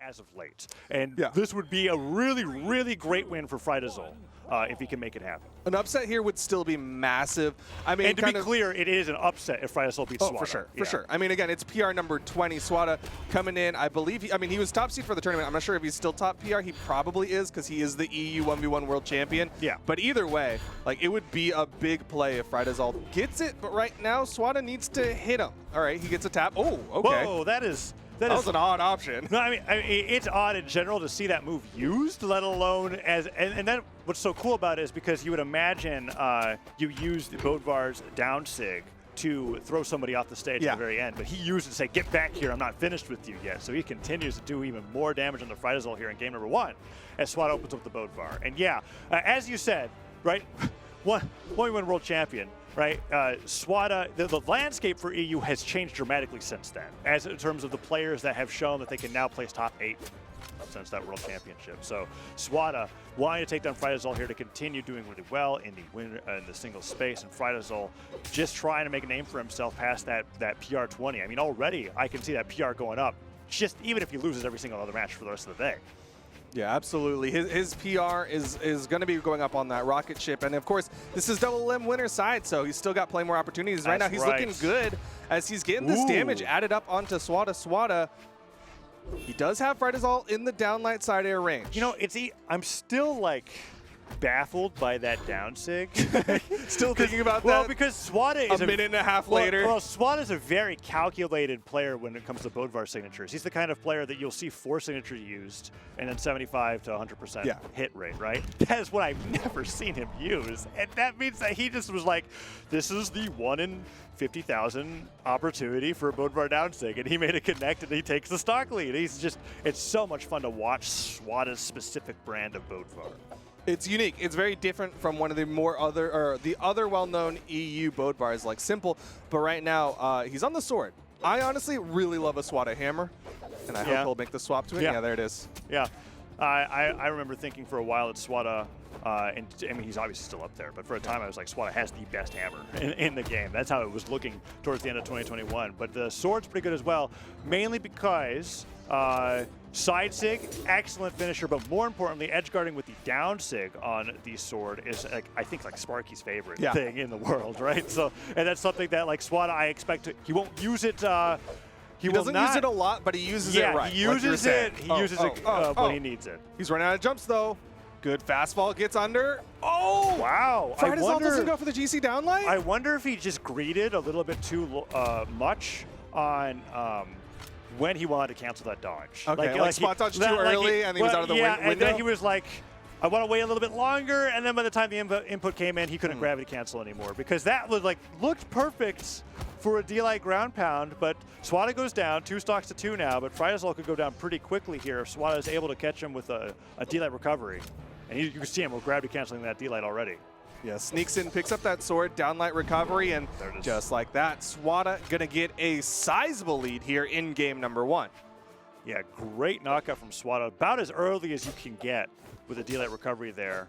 as of late. And this would be a really, really great win for Fridazzle if he can make it happen. An upset here would still be massive. I mean, and to be clear, it is an upset if Fridazzle beats Swata. For sure, for sure. I mean, again, it's PR number 20. Swata coming in, I believe, he was top seed for the tournament. I'm not sure if he's still top PR. He probably is because he is the EU 1v1 world champion. Yeah. But either way, like, it would be a big play if Fridazzle gets it. But right now, Swata needs to hit him. All right, he gets a tap. Oh, okay. Whoa, that was an odd option. No, I mean, it's odd in general to see that move used, let alone as, and then what's so cool about it is because you would imagine you use the Bodvar's down sig to throw somebody off the stage at the very end, but he used it to say, get back here, I'm not finished with you yet. So he continues to do even more damage on the Fridazzle here in game number 1 as Swata opens up the Bodvar. And yeah, as you said, right, one world champion, right? Swata, the landscape for EU has changed dramatically since then, as in terms of the players that have shown that they can now place top 8 since that world championship. So Swata wanting to take down Fridazzle here to continue doing really well in the single space, and Fridazzle just trying to make a name for himself past that PR 20. I mean, already I can see that PR going up, just even if he loses every single other match for the rest of the day. Yeah, absolutely. His PR is going to be going up on that rocket ship. And, of course, this is double limb winner's side, so he's still got plenty more opportunities. Right now, he's looking good as he's getting this damage added up onto Swata. Swata, he does have Fridazzle in the downlight side air range. You know, I'm still, like, baffled by that down sig. Still thinking about that? Well, because Swata is a minute and a half later. Well, Swata is a very calculated player when it comes to Bodvar signatures. He's the kind of player that you'll see 4 signatures used and then 75 to 100% hit rate, right? That is what I've never seen him use. And that means that he just was like, this is the 1 in 50,000 opportunity for a Bodvar down sig. And he made it connect and he takes the stock lead. It's so much fun to watch Swata's specific brand of Bodvar. It's unique. It's very different from one of the other well-known EU Bodvars like Simple. But right now, he's on the sword. I honestly really love a Swata hammer, and I hope he'll make the swap to it. Yeah, there it is. Yeah, I remember thinking for a while that Swata, and I mean he's obviously still up there, but for a time I was like, Swata has the best hammer in the game. That's how it was looking towards the end of 2021. But the sword's pretty good as well, mainly because side sig, excellent finisher, but more importantly, edge guarding with the down sig on the sword is, I think, like Sparky's favorite thing in the world, right? So, and that's something that, like Swata, I expect he won't use it. He doesn't use it a lot, but he uses it right. He uses it. He uses it when he needs it. He's running out of jumps though. Good fastball, gets under. Oh! Wow. Fridazzle doesn't go for the GC downlight? I wonder if he just greeted a little bit too much on when he wanted to cancel that dodge. Okay, like spot dodge too early and he was out of the window? And then he was like, I want to wait a little bit longer, and then by the time the input came in, he couldn't gravity cancel anymore because that was looked perfect for a D-Light ground pound, but Swata goes down, 2 stocks to 2 now, but Fridazzle could go down pretty quickly here if Swata is able to catch him with a D-Light recovery. And you can see him with gravity canceling that D-Light already. Yeah, sneaks in, picks up that sword, downlight recovery, and just like that, Swata gonna get a sizable lead here in game number 1. Yeah, great knockout from Swata, about as early as you can get with a D-Light recovery there.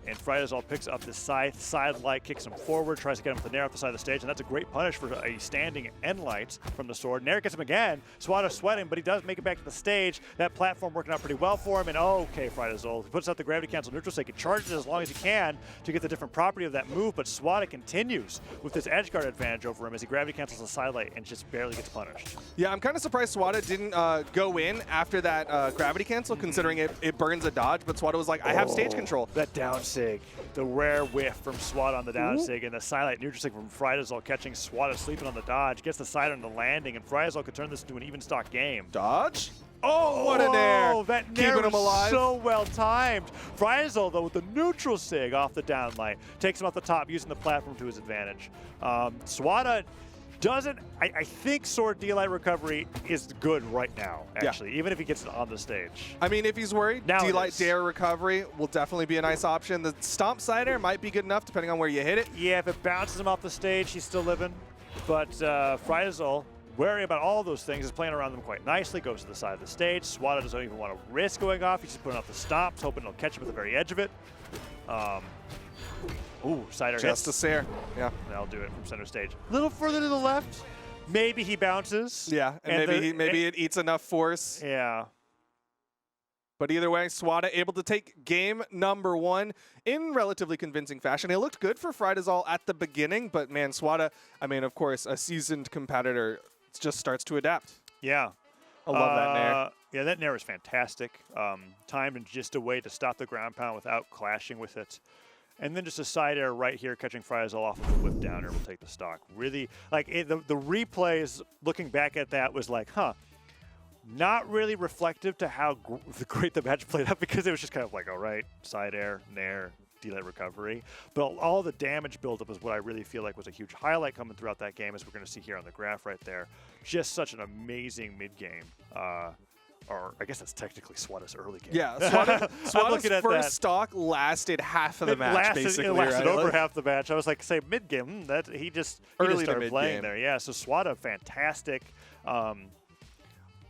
And Fridazzle picks up the side light, kicks him forward, tries to get him with the Nair off the side of the stage, and that's a great punish for a standing end light from the sword. Nair gets him again. Swata sweating, but he does make it back to the stage. That platform working out pretty well for him, and okay, Fridazzle. He puts out the gravity cancel neutral stick. He charges as long as he can to get the different property of that move, but Swata continues with this edge guard advantage over him as he gravity cancels the side light and just barely gets punished. Yeah, I'm kind of surprised Swata didn't go in after that gravity cancel, considering it burns a dodge, but Swata was like, I have stage control. That down sig, the rare whiff from Swata on the down sig, and the silent neutral sig from Fridazzle catching Swata sleeping on the dodge, gets the side on the landing, and Fridazzle could turn this into an even stock game. Dodge? Oh, what an air! That nair was so well timed. Fridazzle, though, with the neutral sig off the downlight, takes him off the top, using the platform to his advantage. Swata doesn't, I think sword D-Light recovery is good right now, actually, even if he gets it on the stage. I mean, if he's worried, D-Light dare recovery will definitely be a nice option. The stomp side air might be good enough depending on where you hit it. Yeah, if it bounces him off the stage, he's still living. But Fridazzle, wary about all those things, is playing around them quite nicely, goes to the side of the stage. Swata doesn't even want to risk going off. He's just putting off the stomps, hoping he'll catch him at the very edge of it. Ooh, side air just hits. a air. Yeah. That'll do it from center stage. A little further to the left. Maybe he bounces. Yeah, and maybe it eats enough force. Yeah. But either way, Swata able to take game number 1 in relatively convincing fashion. It looked good for Fridazzle at the beginning, but man, Swata, I mean, of course, a seasoned competitor just starts to adapt. Yeah. I love that nair. Yeah, that nair was fantastic. Timed in just a way to stop the ground pound without clashing with it. And then just a side air right here, catching Fridazzle off of the whip downer will take the stock. Really, like, the replays, looking back at that, was like, huh. Not really reflective to how great the match played out, because it was just kind of like, all right, side air, nair, delay recovery. But all the damage buildup is what I really feel like was a huge highlight coming throughout that game, as we're going to see here on the graph right there. Just such an amazing mid-game. Or I guess that's technically Swata's early game. Yeah, Swata's first stock lasted half of the match, basically. It lasted right? over half the match. I was like, say, mid-game, he just started playing there. Yeah, so Swata, fantastic.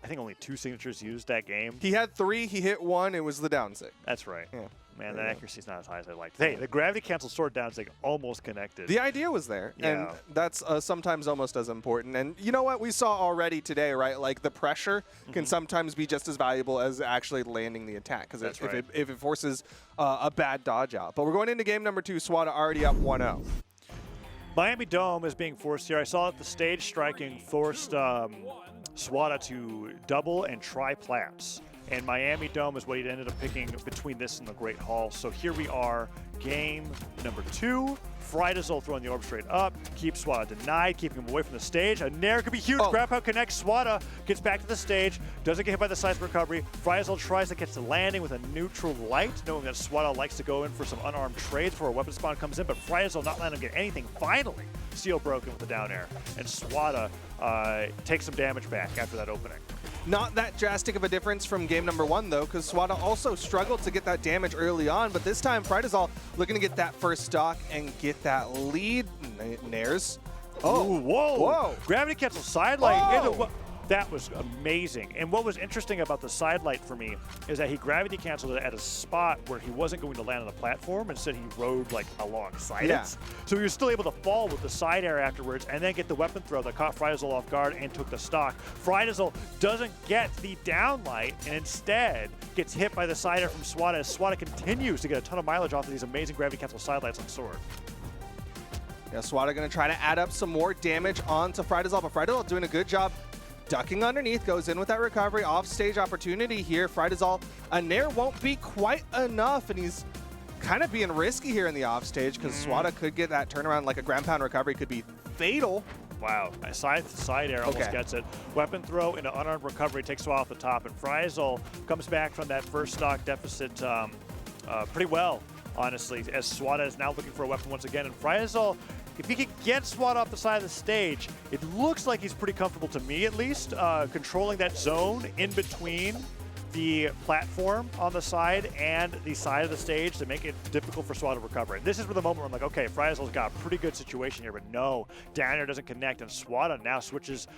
I think only 2 signatures used that game. He had 3. He hit 1. It was the down sig. That's right. Yeah. Man, that accuracy's not as high as I'd like. Hey, the gravity cancel sword down sig almost connected. The idea was there, and that's sometimes almost as important. And you know what we saw already today, right? Like, the pressure can sometimes be just as valuable as actually landing the attack, because if it forces a bad dodge out. But we're going into game number 2. Swata already up 1-0. Miami Dome is being forced here. I saw that the stage striking forced Swata to double and try plats. And Miami Dome is what he ended up picking between this and the Great Hall. So here we are, game number 2. Fridazzle throwing the orb straight up, keeps Swata denied, keeping him away from the stage. A nair could be huge. Grab out connects. Swata gets back to the stage, doesn't get hit by the seismic recovery. Fridazzle tries to catch the landing with a neutral light, knowing that Swata likes to go in for some unarmed trades before a weapon spawn comes in, but Fridazzle not letting him get anything. Finally, seal broken with the down air, and Swata takes some damage back after that opening. Not that drastic of a difference from game number 1, though, because Swata also struggled to get that damage early on, but this time Fridazzle looking to get that first stock and get that lead. Nairs. Oh, ooh, whoa. Gravity cancel sidelight. That was amazing. And what was interesting about the sidelight for me is that he gravity canceled it at a spot where he wasn't going to land on the platform. Instead, he rode like alongside it. So he was still able to fall with the side air afterwards and then get the weapon throw that caught Fridazzle off guard and took the stock. Fridazzle doesn't get the downlight and instead gets hit by the side air from Swata, as Swata continues to get a ton of mileage off of these amazing gravity cancel sidelights on Sword. Yeah, Swata going to try to add up some more damage onto Fridazzle, but Fridazzle doing a good job ducking underneath, goes in with that recovery, off-stage opportunity here. Fridazzle, a nair won't be quite enough, and he's kind of being risky here in the offstage, because Swata could get that turnaround, like a ground pound recovery could be fatal. Wow, side air almost gets it. Weapon throw into unarmed recovery takes Swata off the top, and Fridazzle comes back from that first stock deficit pretty well, honestly, as Swata is now looking for a weapon once again, and Fridazzle, if he can get Swata off the side of the stage, it looks like he's pretty comfortable, to me at least, controlling that zone in between the platform on the side and the side of the stage to make it difficult for Swata to recover. And this is where the moment where I'm like, okay, Fridazzle's got a pretty good situation here, but no, down air doesn't connect, and Swata now switches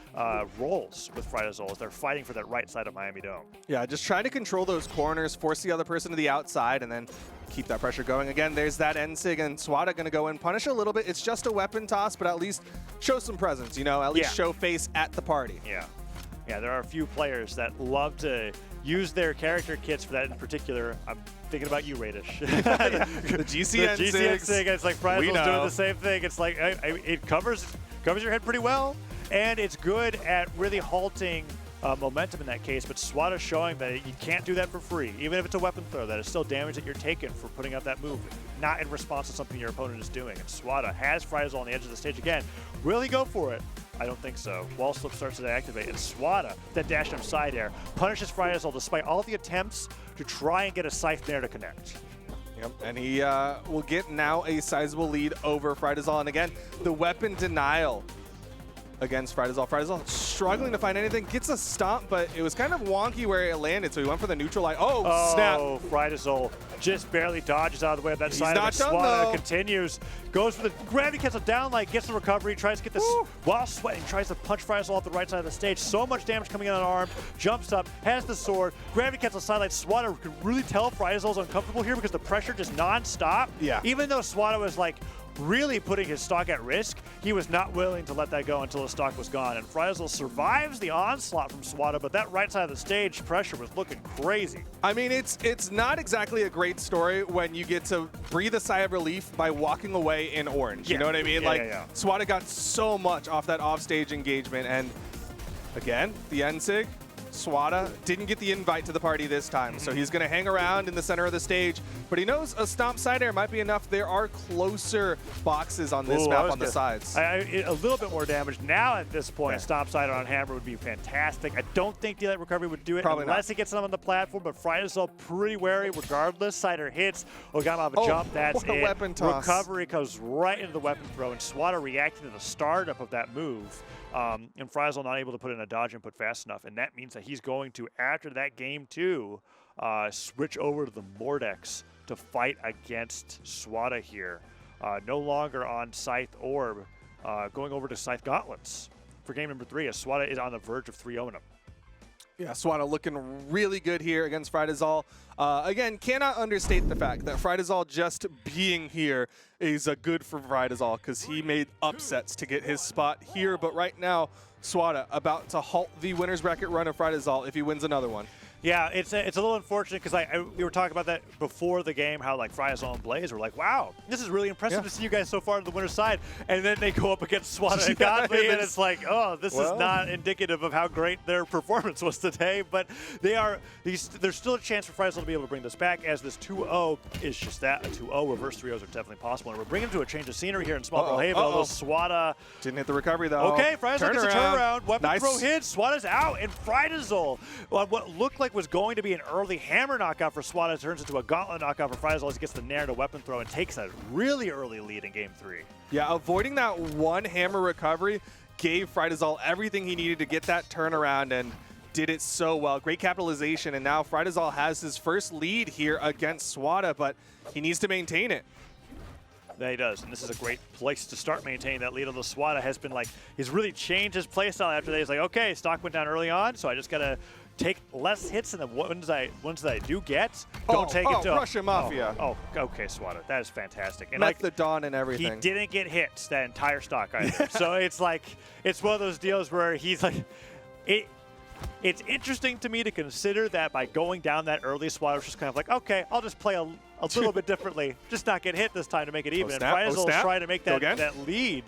roles with Fridazzle as they're fighting for that right side of Miami Dome. Yeah, just try to control those corners, force the other person to the outside, and then keep that pressure going. Again, there's that end sig, and Swata going to go in, punish a little bit. It's just a weapon toss, but at least show some presence, you know, at least show face at the party. Yeah, there are a few players that love to use their character kits for that in particular. I'm thinking about you, Radish. The GCN sig. It's like Fridazzle's doing the same thing. It's like it covers your head pretty well, and it's good at really halting momentum in that case, but Swata's showing that you can't do that for free. Even if it's a weapon throw, that is still damage that you're taking for putting out that move, not in response to something your opponent is doing. And Swata has Fridazzle on the edge of the stage again. Will he go for it? I don't think so. Wall slip starts to activate, and Swata, that dash jump side air, punishes Fridazzle despite all the attempts to try and get a scythe nair to connect. Yep, and he will get now a sizable lead over Fridazzle. And again, the weapon denial against Fridazzle. Fridazzle struggling to find anything, gets a stomp, but it was kind of wonky where it landed, so he went for the neutral light. Oh, snap. Fridazzle just barely dodges out of the way of that side of it. Swata continues, goes for the gravity cancel down light, gets the recovery, tries to get this while sweating, tries to punch Fridazzle off the right side of the stage. So much damage coming in unarmed, jumps up, has the sword, gravity cancel sidelight. Swata could really tell Fridazzle's uncomfortable here because the pressure just non-stop. Yeah. Even though Swata was like really putting his stock at risk, he was not willing to let that go until his stock was gone. And Fridazzle survives the onslaught from Swata, but that right side of the stage pressure was looking crazy. I mean, it's not exactly a great story when you get to breathe a sigh of relief by walking away in orange. You know what I mean? Swata got so much off that offstage engagement, and again, the NSIG, Swata didn't get the invite to the party this time, so he's going to hang around in the center of the stage, but he knows a stomp side air might be enough. There are closer boxes on this map on the sides. A little bit more damage. Now at this point, stomp side on Hammer would be fantastic. I don't think Daylight Recovery would do it unless he gets them on the platform, but Fridazzle pretty wary regardless. Cider hits, Ogama have a jump, that's it. Weapon toss. Recovery comes right into the weapon throw, and Swata reacting to the startup of that move. And Fridazzle not able to put in a dodge input fast enough, and that means that he's going to, after that game 2, switch over to the Mordex to fight against Swata here. No longer on Scythe Orb, going over to Scythe Gauntlets for game number 3, as Swata is on the verge of 3-0ing him. Yeah, Swata looking really good here against Fridazzle. Again, cannot understate the fact that Fridazzle just being here is good for Fridazzle because he made upsets to get his spot here. But right now, Swata about to halt the winner's bracket run of Fridazzle if he wins another one. Yeah, it's a little unfortunate because we were talking about that before the game, how like Fridazzle and Blaze were like, wow, this is really impressive to see you guys so far on the winner's side. And then they go up against Swata and Godly, and it's like, oh, this is not indicative of how great their performance was today. But there's still a chance for Fridazzle to be able to bring this back, as this 2-0 is just that. A 2-0, reverse 3-0s are definitely possible. And we're bringing to a change of scenery here in Small Brawlhalla. Swata didn't hit the recovery though. Okay, Fridazzle gets a turnaround. Weapon throw hits. Swata's out, and Fridazzle, what looked like was going to be an early hammer knockout for Swata, turns into a gauntlet knockout for Fridazzle as he gets the Nair to weapon throw and takes a really early lead in game 3. Yeah, avoiding that one hammer recovery gave Fridazzle everything he needed to get that turnaround, and did it so well. Great capitalization, and now Fridazzle has his first lead here against Swata, but he needs to maintain it. Yeah, he does, and this is a great place to start maintaining that lead. Although Swata has been like, he's really changed his playstyle after that. He's like, okay, stock went down early on, so I just gotta take less hits, and the ones that I do get, don't take it to Russian Mafia. Okay, Swata, that is fantastic. And like the Dawn and everything. He didn't get hits that entire stock either. So it's like, it's one of those deals where he's like, it's interesting to me to consider that by going down that early, Swata was just kind of like, okay, I'll just play a little bit differently, just not get hit this time to make it even. And Fridazzle is trying to make that lead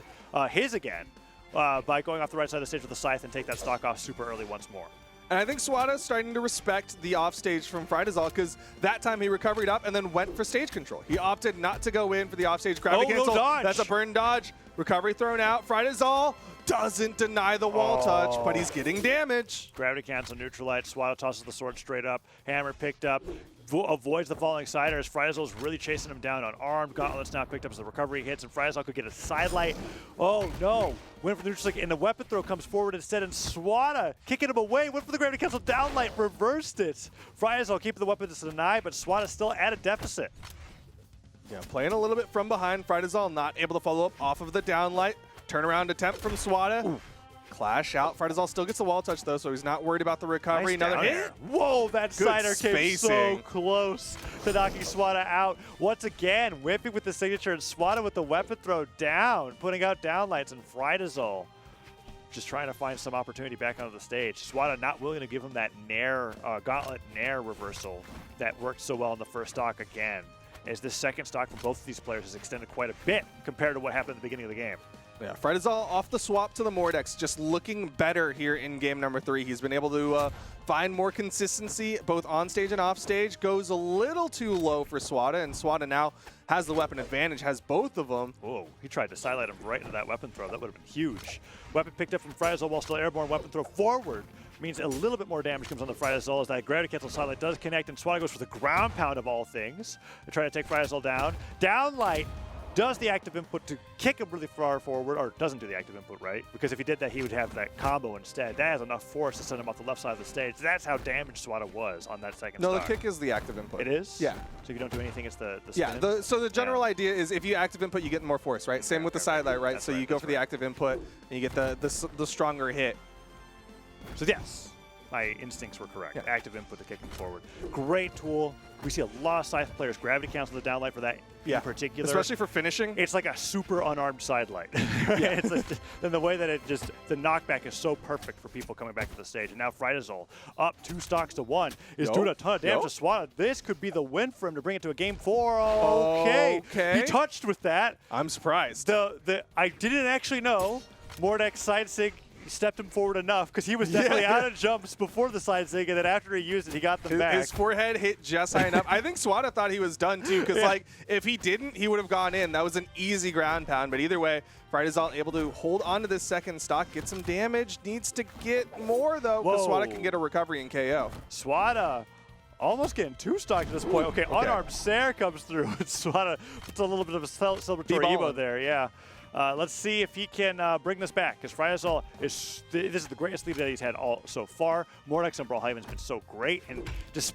his again by going off the right side of the stage with the Scythe and take that stock off super early once more. And I think Swata is starting to respect the offstage from Fridazzle, because that time he recovered up and then went for stage control. He opted not to go in for the offstage gravity cancel. No dodge. That's a burn dodge. Recovery thrown out. Fridazzle doesn't deny the wall touch, but he's getting damage. Gravity cancel neutralized. Swata tosses the sword straight up. Hammer picked up. Avoids the falling cider as Fridazzle is really chasing him down unarmed. Gauntlet's now picked up as the recovery hits, and Fridazzle could get a sidelight. Oh no! Went for the neutral stick, and the weapon throw comes forward instead, and Swata kicking him away. Went for the gravity cancel downlight, reversed it. Fridazzle keeping the weapon to deny, but Swata still at a deficit. Yeah, playing a little bit from behind. Fridazzle not able to follow up off of the downlight. Turnaround attempt from Swata. Ooh. Clash out. Fridazzle still gets the wall touch though, so he's not worried about the recovery. Nice Another hit. Whoa, that cider came so close to knocking Swata out. Once again, whipping with the signature, and Swata with the weapon throw down, putting out downlights, and Fridazzle just trying to find some opportunity back onto the stage. Swata not willing to give him that Nair, Gauntlet Nair reversal that worked so well in the first stock again, as this second stock for both of these players has extended quite a bit compared to what happened at the beginning of the game. Yeah, Fridazzle off the swap to the Mordex, just looking better here in game number 3. He's been able to find more consistency both on stage and off stage. Goes a little too low for Swata, and Swata now has the weapon advantage, has both of them. Whoa, he tried to sidelight him right into that weapon throw. That would have been huge. Weapon picked up from Fridazzle while still airborne. Weapon throw forward means a little bit more damage comes on the Fridazzle as that gravity cancel sidelight does connect, and Swata goes for the ground pound of all things to try to take Fridazzle down. Downlight does the active input to kick him really far forward, or doesn't do the active input, right? Because if he did that, he would have that combo instead. That has enough force to send him off the left side of the stage. That's how damaged Swata was on that second No, stock. the kick is the active input. It is? Yeah. So if you don't do anything, it's the spin? Yeah, so the general idea is if you active input, you get more force, right? Same with the sidelight, right? You go for the active input, and you get the stronger hit. So yes. my instincts were correct. Yeah. Active input to kick him forward. Great tool. We see a lot of Scythe players gravity cancel the downlight for that in particular. Especially for finishing. It's like a super unarmed side light. Yeah. It's like, and the way that the knockback is so perfect for people coming back to the stage. And now Fridazzle up 2 stocks to 1 is doing a ton of damage to Swata. This could be the win for him to bring it to a game 4. Okay. He touched with that. I'm surprised. I didn't actually know Mordek's side sig stepped him forward enough because he was definitely out of jumps before the side sig, and then after he used it, he got them back. His forehead hit just high enough. I think Swata thought he was done too, because like if he didn't, he would have gone in. That was an easy ground pound. But either way, Fridazzle able to hold on to this second stock, get some damage. Needs to get more though, because Swata can get a recovery and KO. Swata almost getting 2 stock at this point. Okay, unarmed Sair comes through. Swata puts a little bit of a celebratory Evo there. Yeah. Let's see if he can bring this back, because Fridazzle this is the greatest lead that he's had all so far. Mordek's and Brawlhalla has been so great, and just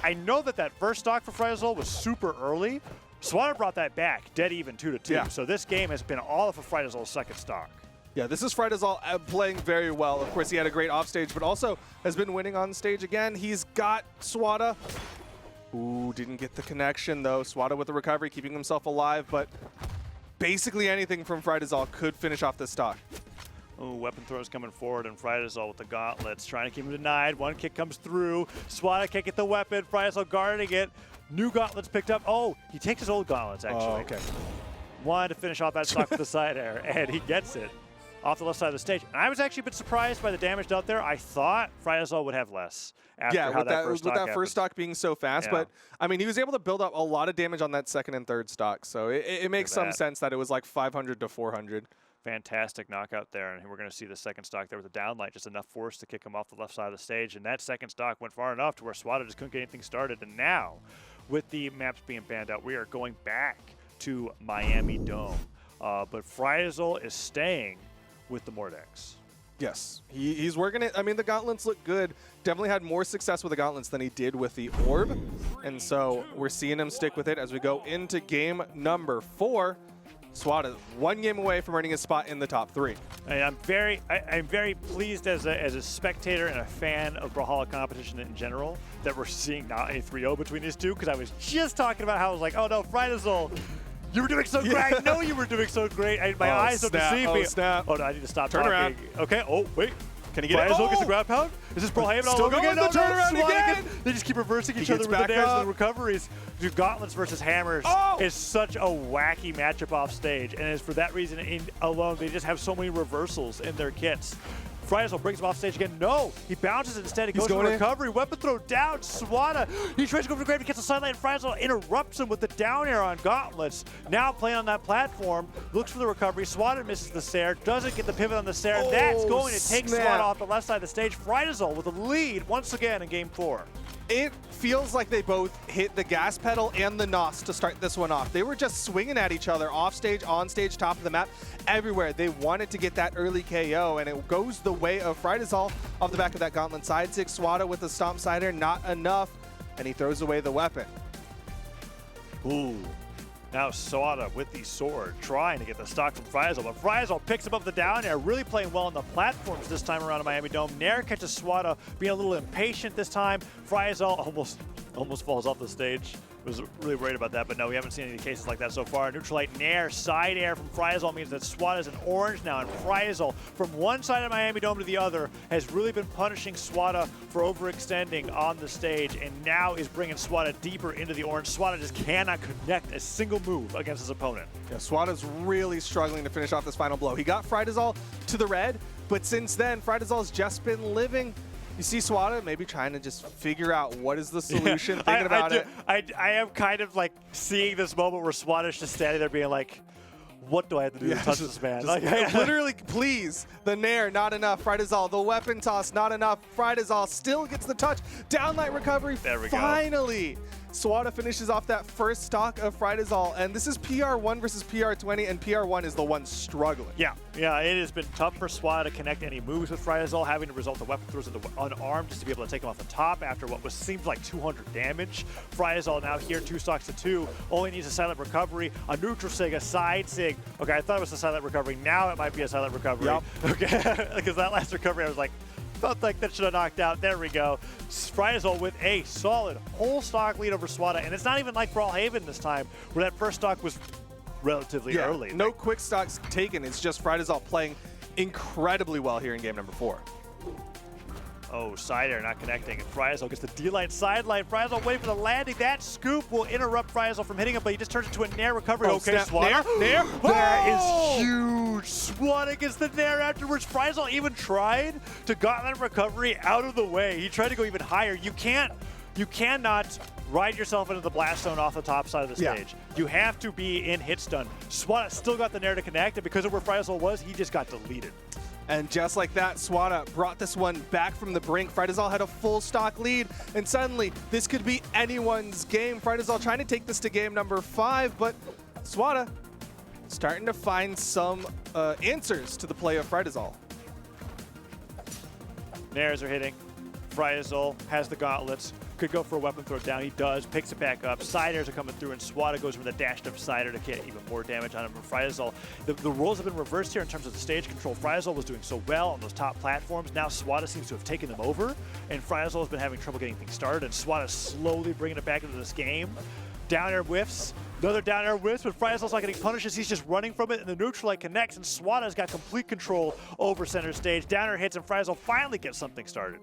I know that first stock for Fridazzle was super early. Swata brought that back, dead even 2-2. Yeah. So this game has been all of Fridazzle's second stock. Yeah, this is Fridazzle playing very well. Of course, he had a great offstage, but also has been winning on stage again. He's got Swata. Ooh, didn't get the connection though. Swata with the recovery, keeping himself alive, but basically anything from Fridazzle could finish off this stock. Oh, weapon throws coming forward, and Fridazzle with the gauntlets, trying to keep him denied. One kick comes through. Swata can't get the weapon. Fridazzle guarding it. New gauntlets picked up. Oh, he takes his old gauntlets, actually. Oh, okay. Wanted to finish off that stock with the side air, and he gets it off the left side of the stage. And I was actually a bit surprised by the damage dealt there. I thought Fridazzle would have less after how with that first stock being so fast. But, I mean, he was able to build up a lot of damage on that second and third stock. So it makes some sense that it was like 500 to 400. Fantastic knockout there, and we're going to see the second stock there with a downlight, just enough force to kick him off the left side of the stage. And that second stock went far enough to where Swata just couldn't get anything started. And now, with the maps being banned out, we are going back to Miami Dome. But Fridazzle is staying with the Mordex. Yes, he's working it. I mean, the gauntlets look good. Definitely had more success with the gauntlets than he did with the orb. And so we're seeing him stick with it as we go into game number 4. Swata 1 game away from earning his spot in the top 3. I'm very pleased as a spectator and a fan of Brawlhalla competition in general that we're seeing not a 3-0 between these two, because I was just talking about how I was like, oh no, Fridazzle, you were doing so great. I know you were doing so great. My eyes don't deceive me. Snap. Oh no, I need to stop Turn talking. around. Okay. Oh wait. Can he get it? Fridazzle gets the ground pound. Is this Brawlhalla all over again? Still going the turnaround again. They just keep reversing each other with the dairs and the recoveries. Dude, gauntlets versus hammers is such a wacky matchup off stage, and it's for that reason alone they just have so many reversals in their kits. Fridazzle brings him off stage again. No, he bounces instead. He goes for recovery. Weapon throw down. Swata. He tries to go for the grave. He gets the sideline. Fridazzle interrupts him with the down air on gauntlets. Now playing on that platform. Looks for the recovery. Swata misses the Sair. Doesn't get the pivot on the Sair. That's going to take Swata off the left side of the stage. Fridazzle with a lead once again in game 4. It feels like they both hit the gas pedal and the NOS to start this one off. They were just swinging at each other off stage, on stage, top of the map, everywhere. They wanted to get that early KO, and it goes the way of Fridazzle off the back of that gauntlet side 6. Swata with the stomp sider, not enough, and he throws away the weapon. Ooh. Now Swata with the sword, trying to get the stock from Fridazzle, but Fridazzle picks him up the down air, really playing well on the platforms this time around in Miami Dome. Nair catches Swata, being a little impatient this time. Fridazzle almost falls off the stage. Was really worried about that, but no, we haven't seen any cases like that so far. Neutralite Nair, side air from Fridazzle means that Swata is an orange now, and Fridazzle from one side of Miami Dome to the other has really been punishing Swata for overextending on the stage, and now is bringing Swata deeper into the orange. Swata just cannot connect a single move against his opponent. Yeah, Swata's really struggling to finish off this final blow. He got Fridazzle to the red, but since then, Fridazzle's just been living. You see Swata maybe trying to just figure out what is the solution, thinking about it. I am kind of like seeing this moment where Swata's just standing there being like, what do I have to do to touch this man? Literally, please. The Nair, not enough. Fridazzle, the weapon toss, not enough. Fridazzle still gets the touch. Downlight recovery, there we finally. Swata finishes off that first stock of Fridazzle, and this is PR1 versus PR20, and PR1 is the one struggling. Yeah, it has been tough for Swata to connect any moves with Fridazzle, having to result the weapon throws into unarmed just to be able to take him off the top after what seemed like 200 damage. Fridazzle now here 2 stocks to 2, only needs a silent recovery, a neutral sig, a side sig. Okay, I thought it was a silent recovery. Now it might be a silent recovery. Yep. Okay, because that last recovery I was like, Felt like that should have knocked out. There we go. Fridazzle with a solid whole stock lead over Swata. And it's not even like Brawlhalla this time, where that first stock was relatively early. No quick stocks taken. It's just Fridazzle playing incredibly well here in game number 4. Oh, side air not connecting, and Fridazzle gets the D-line sideline. Fridazzle waiting for the landing. That scoop will interrupt Fridazzle from hitting him, but he just turns into a nair recovery. Oh, okay, Swata. Nair. That is huge. Swata gets the nair afterwards. Fridazzle even tried to gauntlet recovery out of the way. He tried to go even higher. You cannot ride yourself into the blast zone off the top side of the stage. You have to be in hit stun. Swata still got the nair to connect, and because of where Fridazzle was, he just got deleted. And just like that, Swata brought this one back from the brink. Fridazzle had a full stock lead, and suddenly this could be anyone's game. Fridazzle trying to take this to game number 5, but Swata starting to find some answers to the play of Fridazzle. Nairs are hitting. Fridazzle has the gauntlets. Could go for a weapon throw down. He does. Picks it back up. Side airs are coming through, and Swata goes for the dashed up side air to get even more damage on him from Fridazzle. The roles have been reversed here in terms of the stage control. Fridazzle was doing so well on those top platforms. Now Swata seems to have taken them over, and Fridazzle has been having trouble getting things started, and Swata slowly bringing it back into this game. Down air whiffs. Another down air whiffs, but Fridazzle's not getting punished as he's just running from it, and the neutral light connects, and Swata's got complete control over center stage. Down air hits, and Fridazzle finally gets something started.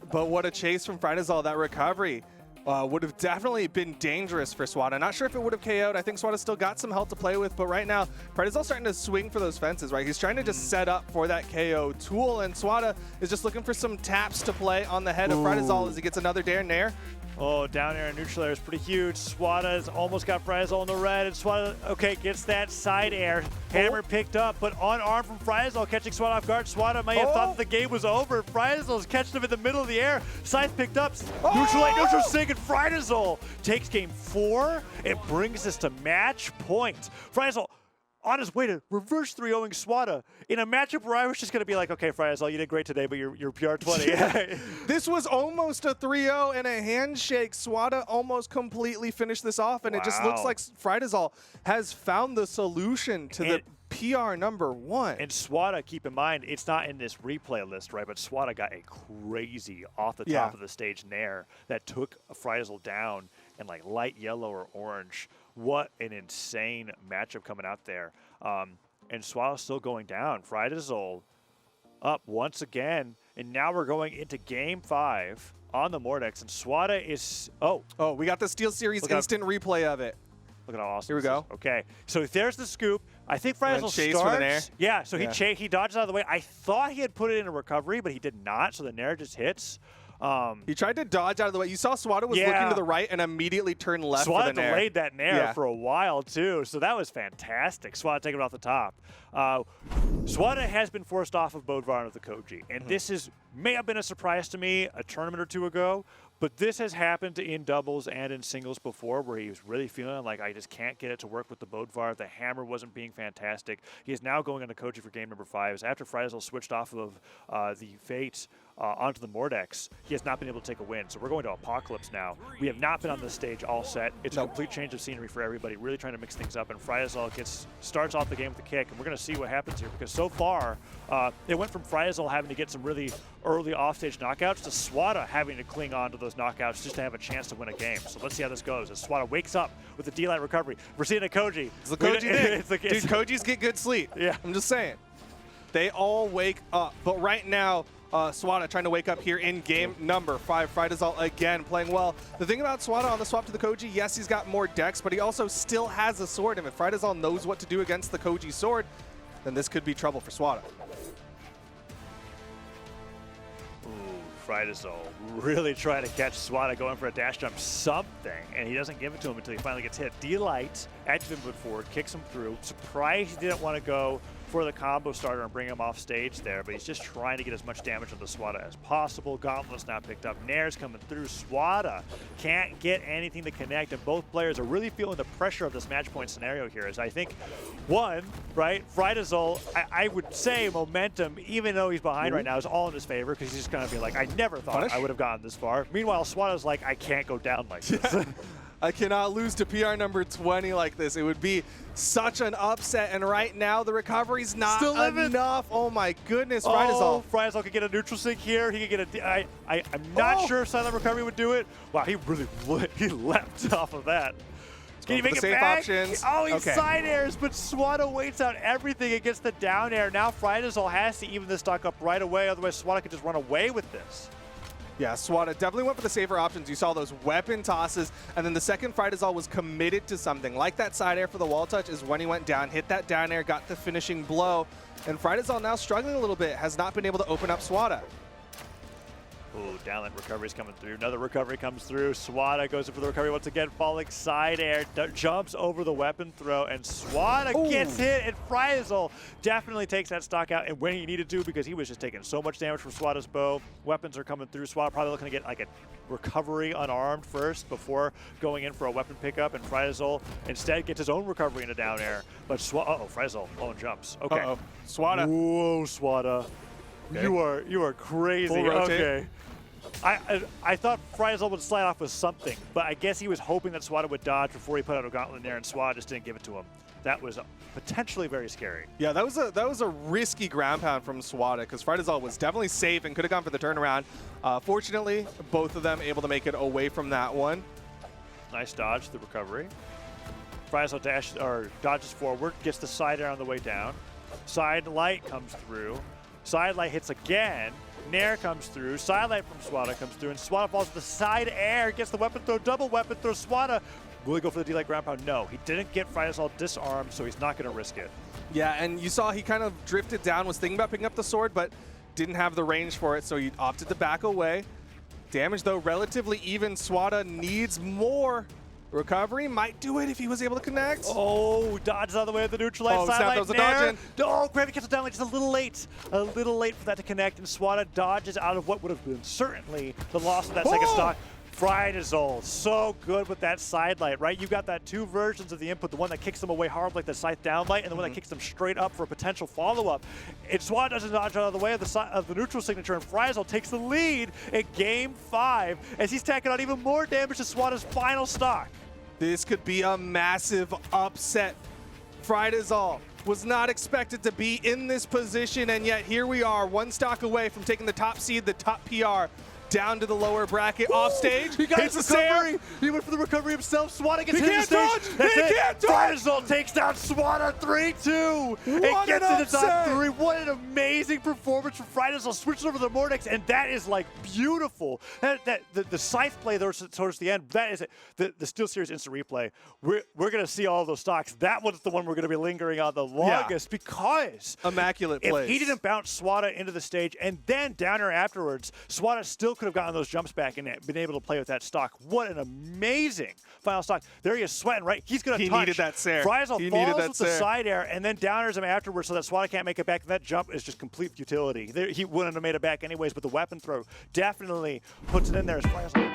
But what a chase from Fridazzle. That recovery would have definitely been dangerous for Swata. Not sure if it would have KO'd. I think Swata still got some health to play with, but right now, Fridazzle's starting to swing for those fences, right? He's trying to just set up for that KO tool, and Swata is just looking for some taps to play on the head of Fridazzle as he gets another dare nair. Oh, down air and neutral air is pretty huge. Swata's almost got Fridazzle in the red, and Swata, okay, gets that side air. Hammer picked up, but unarmed from Fridazzle, catching Swata off guard. Swata may have thought that the game was over. Fridazzle's catching him in the middle of the air. Scythe picked up. Neutral light, neutral sig, and Fridazzle takes game 4. It brings us to match point. Fridazzle on his way to reverse 3-0ing Swata in a matchup where I was just going to be like, okay, Fridazzle, you did great today, but you're PR 20. This was almost a 3-0 and a handshake. Swata almost completely finished this off, and it just looks like Fridazzle has found the solution to the PR number 1. And Swata, keep in mind, it's not in this replay list, right? But Swata got a crazy off the top of the stage nair that took Fridazzle down in like light yellow or orange. What an insane matchup coming out there. And Swata's still going down. Fridazzle up once again. And now we're going into game 5 on the Mordex. And Swata is... Oh, we got the SteelSeries instant replay of it. Look at how awesome Here we go. Okay, so there's the scoop. I think Fridazzle starts. For the nair. Yeah, so he dodges out of the way. I thought he had put it in a recovery, but he did not, so the nair just hits. He tried to dodge out of the way. You saw Swata was looking to the right and immediately turned left for the nair. Swata delayed that nair for a while, too, so that was fantastic. Swata taking it off the top. Swata has been forced off of Bodvar of the Koji, and this may have been a surprise to me a tournament or two ago, but this has happened in doubles and in singles before where he was really feeling like I just can't get it to work with the Bodvar. The hammer wasn't being fantastic. He is now going on the Koji for game number 5. After Fridazzle switched off of the Fate onto the Mordex, he has not been able to take a win. So we're going to Apocalypse now. We have not been on this stage all set. It's a complete change of scenery for everybody, really trying to mix things up. And Fridazzle starts off the game with a kick, and we're going to see what happens here because so far it went from Fridazzle having to get some really early offstage knockouts to Swata having to cling on to those knockouts just to have a chance to win a game. So let's see how this goes as Swata wakes up with the D-line recovery. We're seeing a Koji. It's the Koji thing. Dude, Kojis get good sleep. Yeah. I'm just saying. They all wake up. But right now, Swata trying to wake up here in game number 5. Fridazzle again playing well. The thing about Swata on the swap to the Koji, yes, he's got more dex, but he also still has a sword. And if Fridazzle knows what to do against the Koji sword, then this could be trouble for Swata. Fridazzle really trying to catch Swata going for a dash jump something, and he doesn't give it to him until he finally gets hit. D-Light, active input forward, kicks him through. Surprised he didn't want to go for the combo starter and bring him off stage there, but he's just trying to get as much damage on the Swata as possible. Gauntlet's now picked up. Nair's coming through. Swata can't get anything to connect, and both players are really feeling the pressure of this match point scenario here. As I think, one, right, Fridazzle, I would say momentum, even though he's behind right now, is all in his favor because he's just going to be like, I never thought I would have gotten this far. Meanwhile, Swata's like, I can't go down like this. I cannot lose to PR number 20 like this. It would be such an upset, and right now the recovery's not enough. Oh my goodness, Fridazzle. Fridazzle could get a neutral sync here. He could get a. I'm not sure if silent recovery would do it. Wow, he really leapt off of that. Can he make it safe back? Options. Oh, he side airs, but Swata waits out everything against the down air. Now Fridazzle has to even this stock up right away, otherwise Swata could just run away with this. Yeah, Swata definitely went for the safer options. You saw those weapon tosses, and then the second Fridazzle was committed to something. Like that side air for the wall touch is when he went down, hit that down air, got the finishing blow. And Fridazzle now struggling a little bit, has not been able to open up Swata. Ooh, downland recovery's coming through. Another recovery comes through. Swata goes in for the recovery once again, falling side air, jumps over the weapon throw, and Swata gets hit, and Fridazzle definitely takes that stock out, and when he needed to, because he was just taking so much damage from Swata's bow. Weapons are coming through. Swata probably looking to get like a recovery unarmed first before going in for a weapon pickup, and Fridazzle instead gets his own recovery into down air. But Fridazzle lone jumps. Okay. Swata. Whoa, Swata. Okay. You are crazy. Okay. I thought Fridazzle would slide off with something, but I guess he was hoping that Swata would dodge before he put out a gauntlet in there, and Swata just didn't give it to him. That was potentially very scary. Yeah, that was a risky ground pound from Swata, because Fridazzle was definitely safe and could have gone for the turnaround. Fortunately, both of them able to make it away from that one. Nice dodge, the recovery. Fridazzle dodges forward, gets the side air on the way down. Side light comes through. Side light hits again. Nair comes through. Side light from Swata comes through, and Swata falls to the side air, gets the weapon throw, double weapon throw. Swata, will he go for the D-light ground pound? No, he didn't get Fridazzle disarmed, so he's not going to risk it. Yeah, and you saw he kind of drifted down, was thinking about picking up the sword, but didn't have the range for it, so he opted to back away. Damage, though, relatively even. Swata needs more. Recovery might do it if he was able to connect. Oh, dodges out of the way of the neutral light. Snap, that was a dodge in. Oh, Gravity cancel down, just a little late. A little late for that to connect, and Swata dodges out of what would have been certainly the loss of that second stock. Fridazzle, so good with that side light, right? You got that two versions of the input, the one that kicks them away hard like the scythe down light, and the one that kicks them straight up for a potential follow-up. And Swata doesn't dodge out of the way of the neutral signature, and Fridazzle takes the lead in Game 5 as he's tacking on even more damage to Swata's final stock. This could be a massive upset. Fridazzle was not expected to be in this position, and yet here we are, one stock away from taking the top seed, the top PR, down to the lower bracket. Off stage, he got his recovery. He went for the recovery himself. Swata gets hit in the stage. That's it. Fridazzle takes down Swata 3-2. It gets in the top 3. What an amazing performance from Fridazzle. Switches over the Mordex, and that is like beautiful. The scythe play there towards the end, that is it. The SteelSeries instant replay. We're going to see all those stocks. That one's the one we're going to be lingering on the longest because immaculate plays. If he didn't bounce Swata into the stage and then downer afterwards, Swata still could have gotten those jumps back and been able to play with that stock. What an amazing final stock. There he is sweating, right? He's going to touch. He needed that Sair. Fridazzle falls with the side air and then downers him afterwards so that Swata can't make it back. And that jump is just complete futility. He wouldn't have made it back anyways, but the weapon throw definitely puts it in there as Fridazzle.